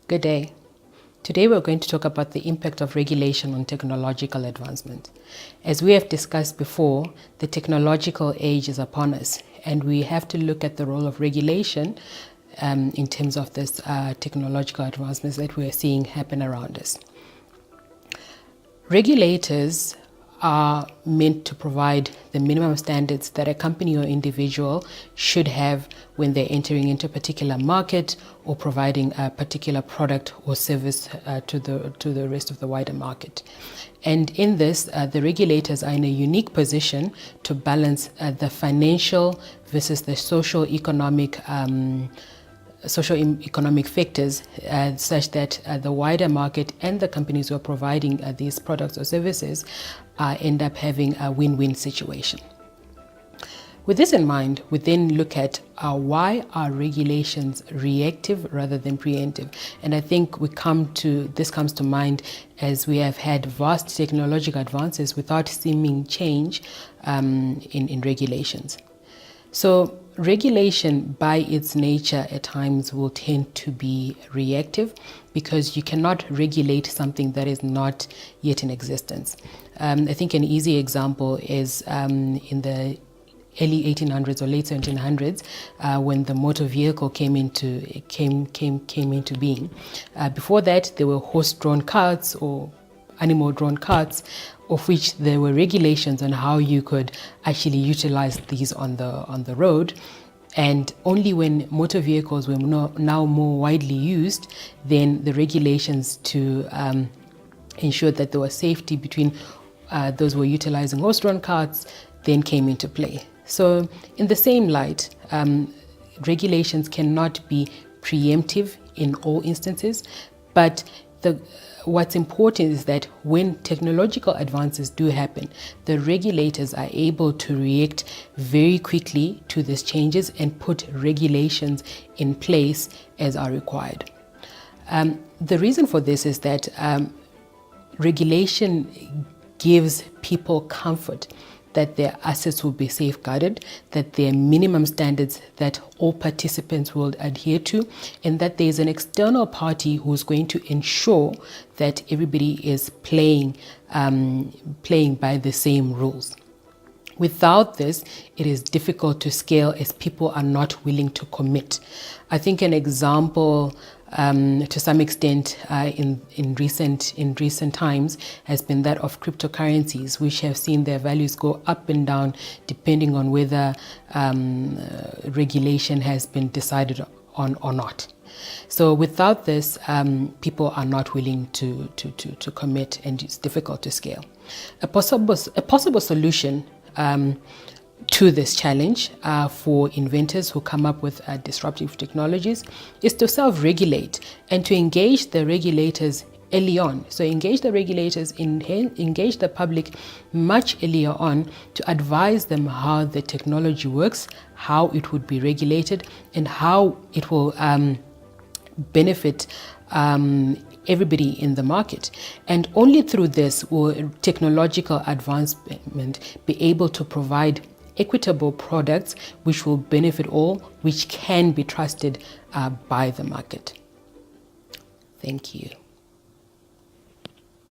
Good day. Today we're going to talk about the impact of regulation on technological advancement. As we have discussed before, the technological age is upon us, and we have to look at the role of regulation in terms of this technological advancements that we are seeing happen around us. Regulators are meant to provide the minimum standards that a company or individual should have when they're entering into a particular market or providing a particular product or service to the rest of the wider market. And in this, the regulators are in a unique position to balance the financial versus the socio-economic factors such that the wider market and the companies who are providing these products or services end up having a win-win situation. With this in mind, we then look at why are regulations reactive rather than preemptive? And I think this comes to mind as we have had vast technological advances without seeming change in regulations. So regulation by its nature at times will tend to be reactive because you cannot regulate something that is not yet in existence. I think an easy example is in the early 1800s or late 1700s when the motor vehicle came into being. Before that, there were horse-drawn carts or animal-drawn carts, of which there were regulations on how you could actually utilize these on the road. And only when motor vehicles were now more widely used, then the regulations to ensure that there was safety between those who were utilizing horse-drawn carts then came into play. So in the same light, regulations cannot be preemptive in all instances, but what's important is that when technological advances do happen, the regulators are able to react very quickly to these changes and put regulations in place as are required. The reason for this is that regulation gives people comfort that their assets will be safeguarded, that there are minimum standards that all participants will adhere to, and that there is an external party who's going to ensure that everybody is playing by the same rules. Without this, it is difficult to scale as people are not willing to commit. I think an example to some extent in recent times has been that of cryptocurrencies, which have seen their values go up and down depending on whether regulation has been decided on or not. So without this, people are not willing to commit, and it's difficult to scale. A possible solution to this challenge for inventors who come up with disruptive technologies is to self-regulate and to engage the regulators early on. So engage the regulators, engage the public much earlier on to advise them how the technology works, how it would be regulated, and how it will benefit everybody in the market. And only through this will technological advancement be able to provide equitable products which will benefit all, which can be trusted by the market. Thank you.